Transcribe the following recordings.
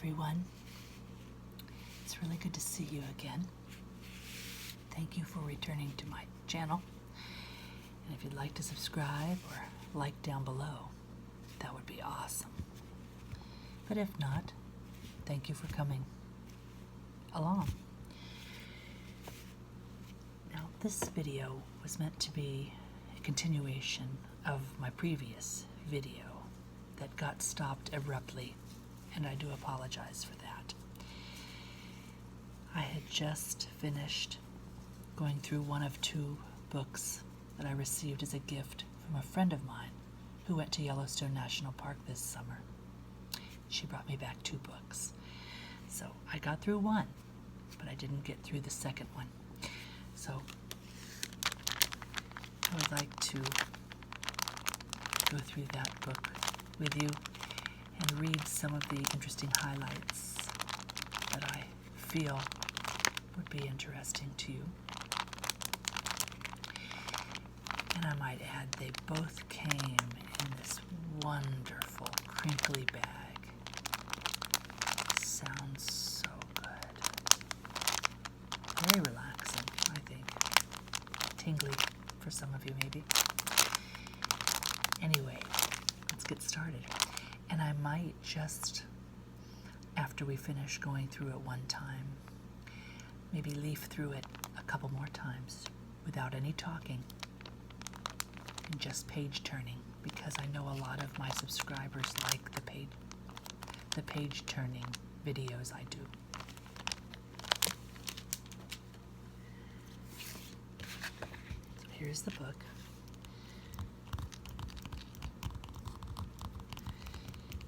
everyone. It's really good to see you again. Thank you for returning to my channel. And if you'd like to subscribe or like down below, that would be awesome. But if not, thank you for coming along. Now, this video was meant to be a continuation of my previous video that got stopped abruptly, and I do apologize for that. I had just finished going through one of two books that I received as a gift from a friend of mine who went to Yellowstone National Park this summer. She brought me back two books. So I got through one, but I didn't get through the second one. So I would like to go through that book with you and read some of the interesting highlights that I feel would be interesting to you. And I might add, they both came in this wonderful crinkly bag. Sounds so good. Very relaxing, I think. Tingly for some of you, maybe. Anyway, let's get started. And I might just, after we finish going through it one time, maybe leaf through it a couple more times without any talking and just page turning, because I know a lot of my subscribers like the page turning videos I do. So here's the book.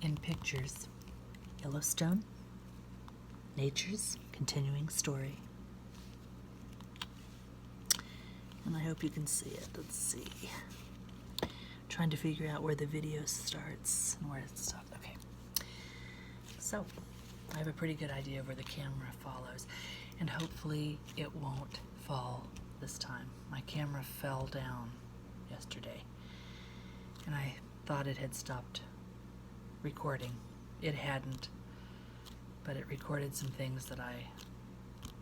In pictures, Yellowstone, Nature's Continuing Story. And I hope you can see it. Let's see. Trying to figure out where the video starts and where it stops. Okay. So, I have a pretty good idea of where the camera follows, and hopefully it won't fall this time. My camera fell down yesterday, and I thought it had stopped recording. It hadn't, but it recorded some things that I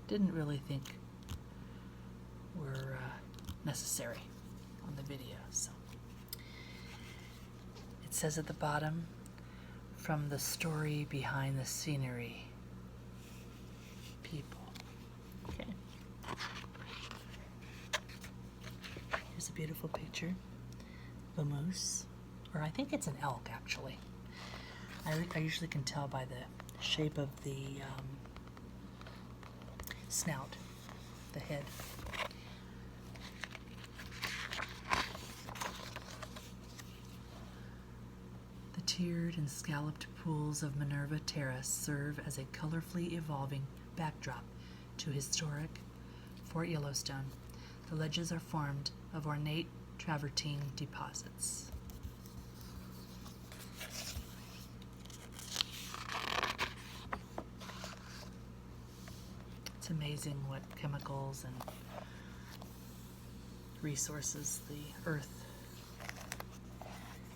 didn't really think were necessary on the video. So it says at the bottom, from the story behind the scenery, people. Okay. Here's a beautiful picture of a moose, or I think it's an elk actually. I usually can tell by the shape of the snout, the head. The tiered and scalloped pools of Minerva Terrace serve as a colorfully evolving backdrop to historic Fort Yellowstone. The ledges are formed of ornate travertine deposits. It's amazing what chemicals and resources the earth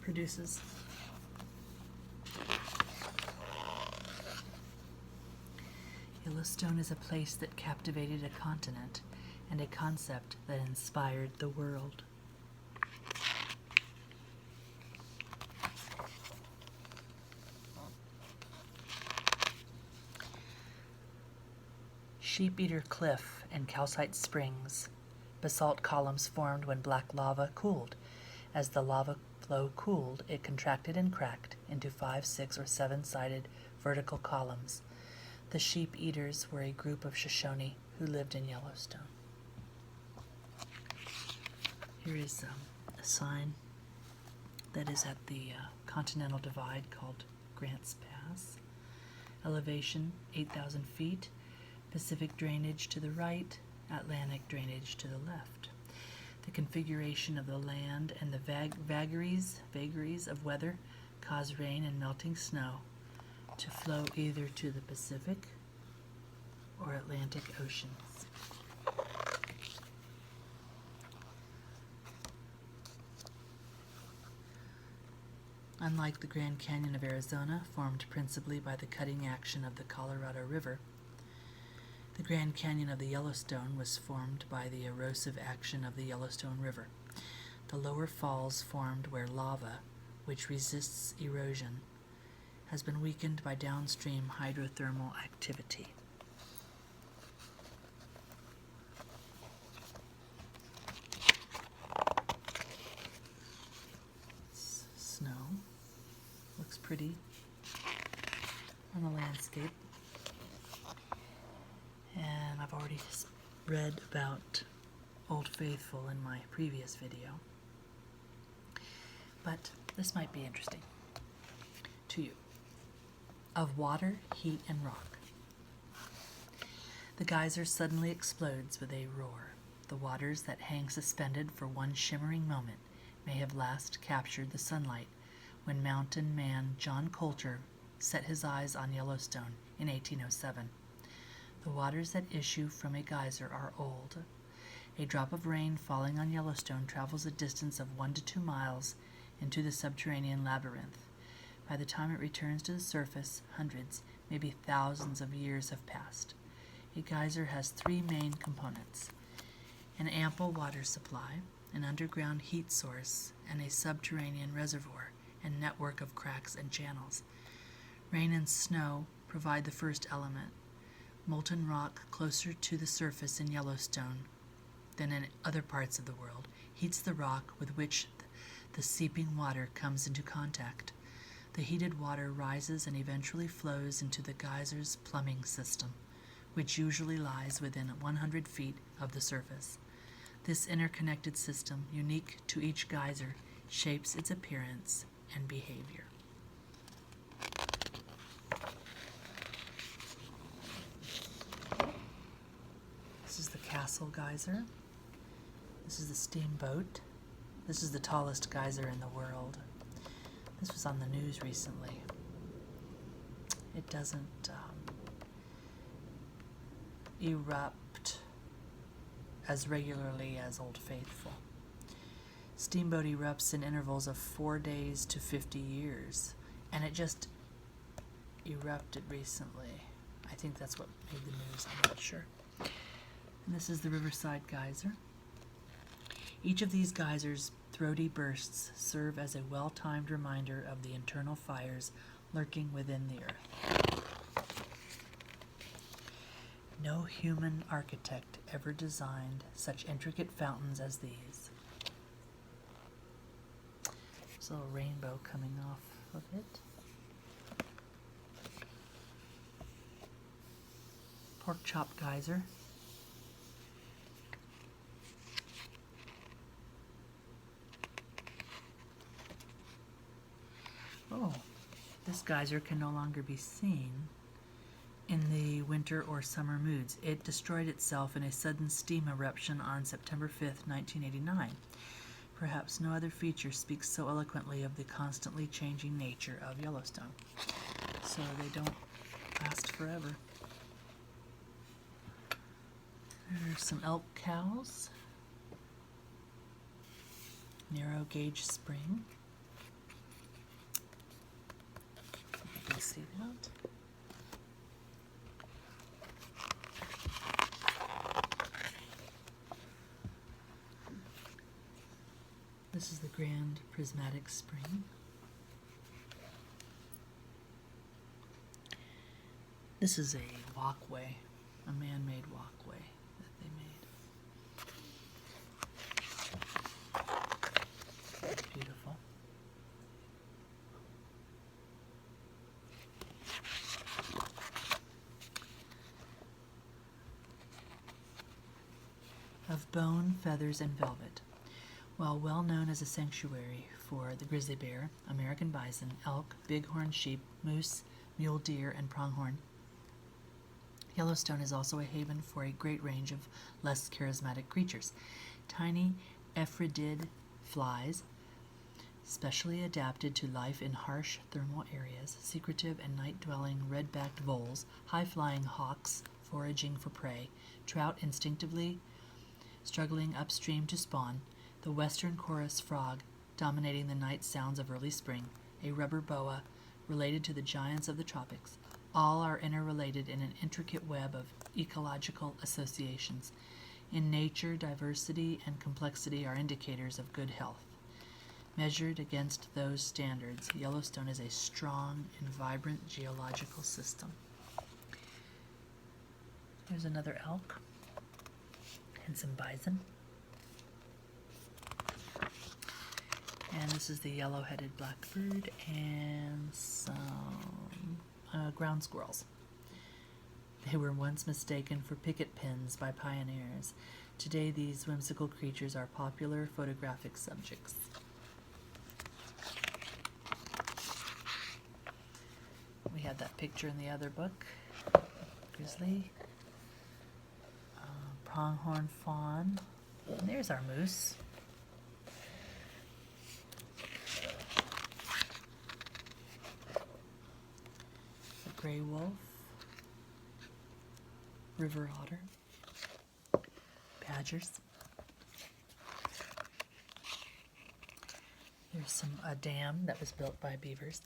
produces. Yellowstone is a place that captivated a continent and a concept that inspired the world. Sheep Eater Cliff and calcite springs. Basalt columns formed when black lava cooled. As the lava flow cooled, it contracted and cracked into 5, 6, or 7-sided vertical columns. The Sheep Eaters were a group of Shoshone who lived in Yellowstone. Here is a sign that is at the Continental Divide called Grants Pass. Elevation 8,000 feet. Pacific drainage to the right, Atlantic drainage to the left. The configuration of the land and the vagaries of weather cause rain and melting snow to flow either to the Pacific or Atlantic Oceans. Unlike the Grand Canyon of Arizona, formed principally by the cutting action of the Colorado River, the Grand Canyon of the Yellowstone was formed by the erosive action of the Yellowstone River. The lower falls formed where lava, which resists erosion, has been weakened by downstream hydrothermal activity. Snow looks pretty on the landscape. And I've already read about Old Faithful in my previous video, but this might be interesting to you. Of water, heat, and rock. The geyser suddenly explodes with a roar. The waters that hang suspended for one shimmering moment may have last captured the sunlight when mountain man John Coulter set his eyes on Yellowstone in 1807. The waters that issue from a geyser are old. A drop of rain falling on Yellowstone travels a distance of 1 to 2 miles into the subterranean labyrinth. By the time it returns to the surface, hundreds, maybe thousands of years have passed. A geyser has 3 main components: an ample water supply, an underground heat source, and a subterranean reservoir and network of cracks and channels. Rain and snow provide the first element. Molten rock closer to the surface in Yellowstone than in other parts of the world heats the rock with which the seeping water comes into contact. The heated water rises and eventually flows into the geyser's plumbing system, which usually lies within 100 feet of the surface. This interconnected system, unique to each geyser, shapes its appearance and behavior. This is the Castle Geyser. This is the Steamboat. This is the tallest geyser in the world. This was on the news recently. It doesn't erupt as regularly as Old Faithful. Steamboat erupts in intervals of 4 days to 50 years, and it just erupted recently. I think that's what made the news, I'm not sure. And this is the Riverside Geyser. Each of these geysers' throaty bursts serve as a well-timed reminder of the internal fires lurking within the earth. No human architect ever designed such intricate fountains as these. There's a little rainbow coming off of it. Pork Chop Geyser. Oh, this geyser can no longer be seen in the winter or summer moods. It destroyed itself in a sudden steam eruption on September 5th, 1989. Perhaps no other feature speaks so eloquently of the constantly changing nature of Yellowstone. So they don't last forever. There's some elk cows. Narrow gauge spring. You can see that. This is the Grand Prismatic Spring. This is a walkway, a man-made walkway that they made. Beautiful. Of bone, feathers, and velvet. While well known as a sanctuary for the grizzly bear, American bison, elk, bighorn sheep, moose, mule deer, and pronghorn, Yellowstone is also a haven for a great range of less charismatic creatures. Tiny ephrodid flies, specially adapted to life in harsh thermal areas, secretive and night-dwelling red-backed voles, high-flying hawks foraging for prey, trout instinctively struggling upstream to spawn, the western chorus frog dominating the night sounds of early spring, a rubber boa related to the giants of the tropics. All are interrelated in an intricate web of ecological associations. In nature, diversity and complexity are indicators of good health. Measured against those standards, Yellowstone is a strong and vibrant geological system. There's another elk and some bison. And this is the yellow-headed blackbird and some ground squirrels. They were once mistaken for picket pins by pioneers. Today, these whimsical creatures are popular photographic subjects. We had that picture in the other book. Grizzly. Pronghorn fawn. And there's our moose. The gray wolf. River otter. Badgers. There's a dam that was built by beavers.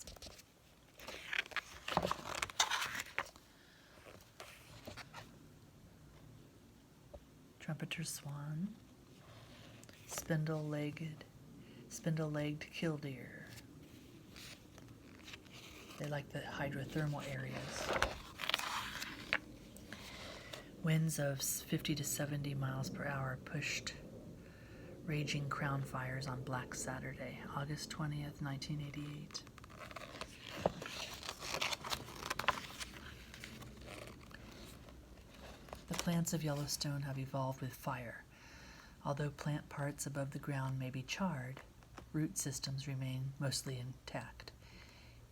Trumpeter swan, spindle-legged killdeer. They like the hydrothermal areas. Winds of 50 to 70 miles per hour pushed raging crown fires on Black Saturday, August 20th, 1988. The plants of Yellowstone have evolved with fire. Although plant parts above the ground may be charred, root systems remain mostly intact.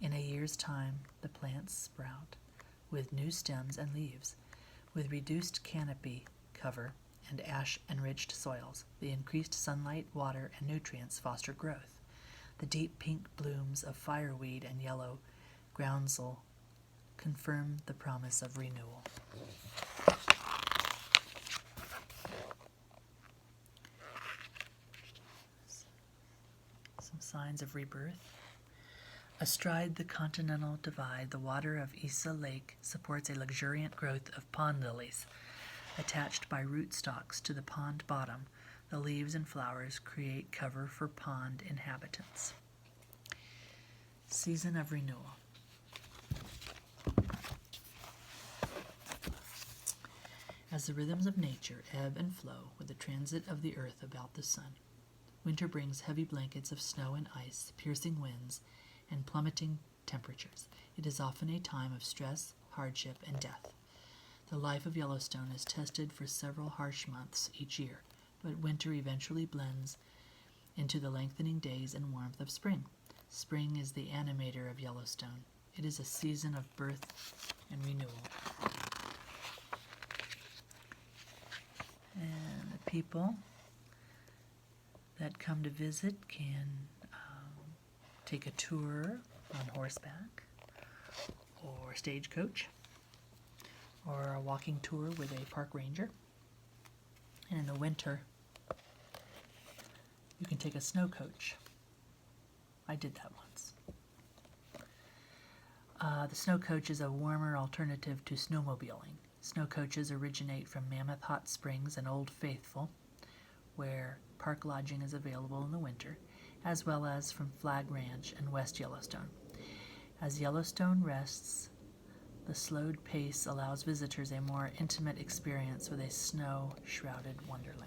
In a year's time, the plants sprout with new stems and leaves. With reduced canopy cover and ash-enriched soils, the increased sunlight, water, and nutrients foster growth. The deep pink blooms of fireweed and yellow groundsel confirm the promise of renewal. Some signs of rebirth. Astride the continental divide, the water of Isa Lake supports a luxuriant growth of pond lilies. Attached by rootstocks to the pond bottom, the leaves and flowers create cover for pond inhabitants. Season of renewal. As the rhythms of nature ebb and flow with the transit of the earth about the sun, winter brings heavy blankets of snow and ice, piercing winds, and plummeting temperatures. It is often a time of stress, hardship, and death. The life of Yellowstone is tested for several harsh months each year, but winter eventually blends into the lengthening days and warmth of spring. Spring is the animator of Yellowstone. It is a season of birth and renewal. And the people that come to visit can take a tour on horseback or stagecoach or a walking tour with a park ranger. And in the winter, you can take a snow coach. I did that once. The snow coach is a warmer alternative to snowmobiling. Snow coaches originate from Mammoth Hot Springs and Old Faithful, where park lodging is available in the winter, as well as from Flag Ranch and West Yellowstone. As Yellowstone rests, the slowed pace allows visitors a more intimate experience with a snow-shrouded wonderland.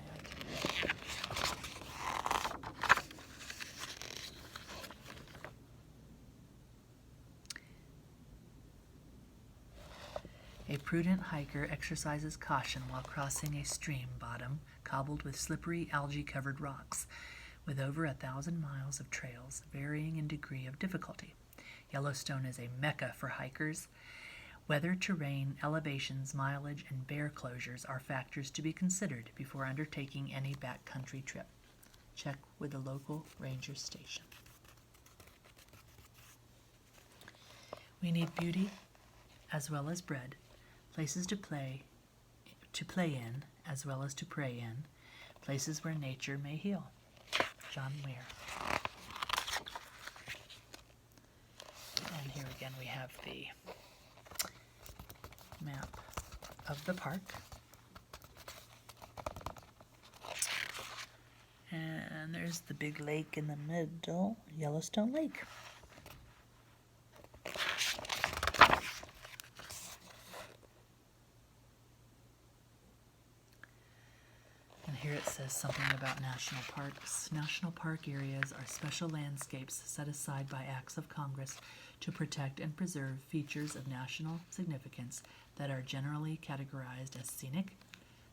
A prudent hiker exercises caution while crossing a stream bottom cobbled with slippery, algae-covered rocks, with over 1,000 miles of trails varying in degree of difficulty. Yellowstone is a mecca for hikers. Weather, terrain, elevations, mileage, and bear closures are factors to be considered before undertaking any backcountry trip. Check with the local ranger station. We need beauty as well as bread, places to play in as well as to pray in, places where nature may heal. John Muir. we have the map of the park. And there's the big lake in the middle, Yellowstone Lake. And here it says something about national parks. National park areas are special landscapes set aside by acts of Congress to protect and preserve features of national significance that are generally categorized as scenic,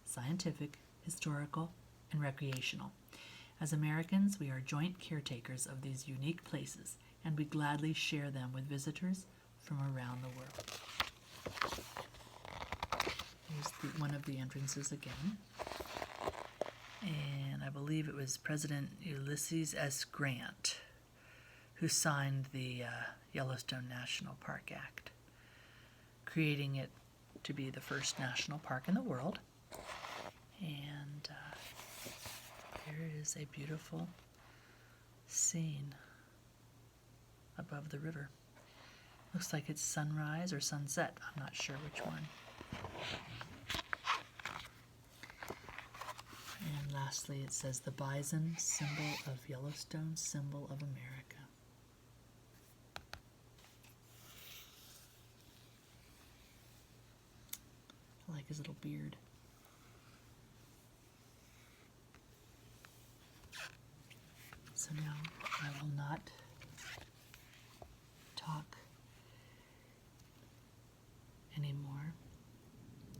scientific, historical, and recreational. As Americans, we are joint caretakers of these unique places, and we gladly share them with visitors from around the world. Here's one of the entrances again. And I believe it was President Ulysses S. Grant who signed the Yellowstone National Park Act, creating it to be the first national park in the world. And there is a beautiful scene above the river. Looks like it's sunrise or sunset. I'm not sure which one. And lastly, it says the bison, symbol of Yellowstone, symbol of America. I like his little beard. So now I will not talk anymore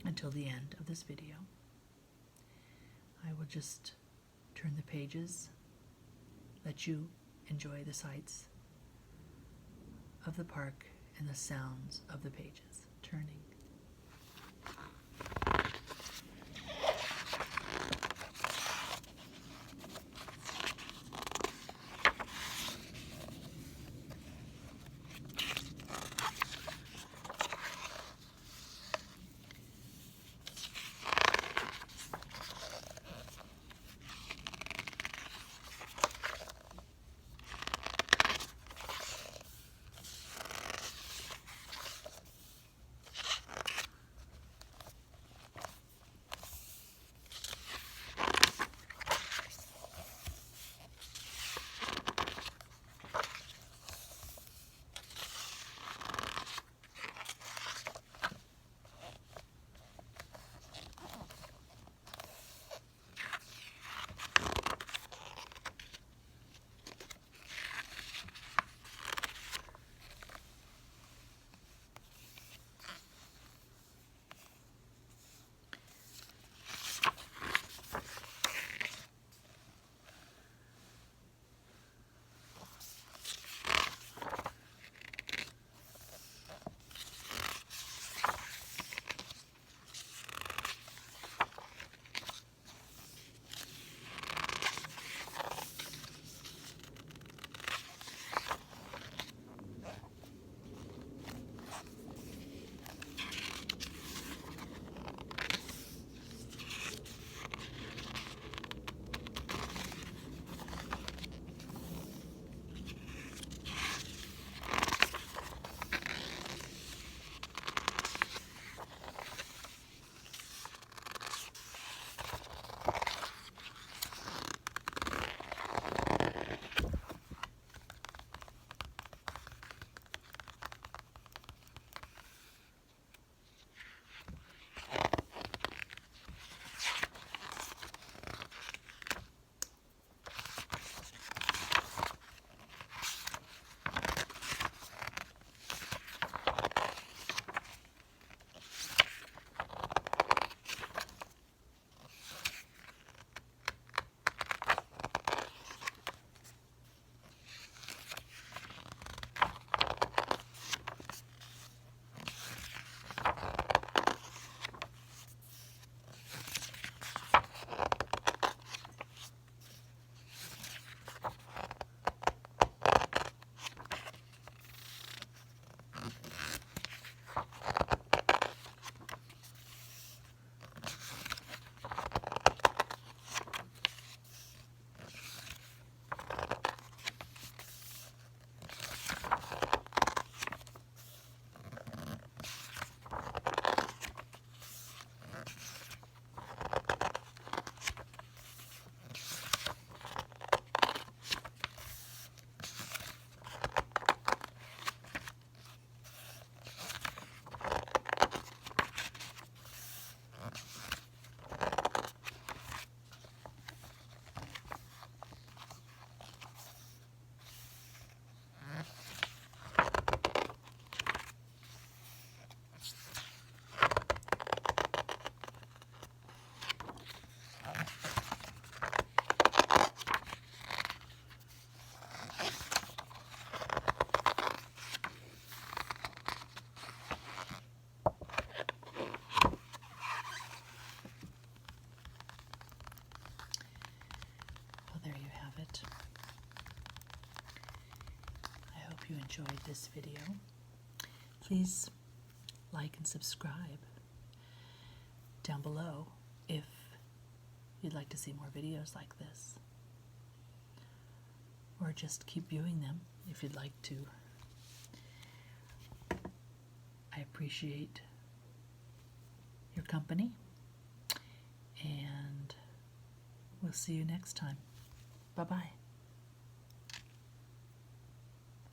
until the end of this video. I will just turn the pages, let you enjoy the sights of the park and the sounds of the pages turning. enjoyed this video, please like and subscribe down below if you'd like to see more videos like this, or just keep viewing them if you'd like to. I appreciate your company, and we'll see you next time. Bye-bye.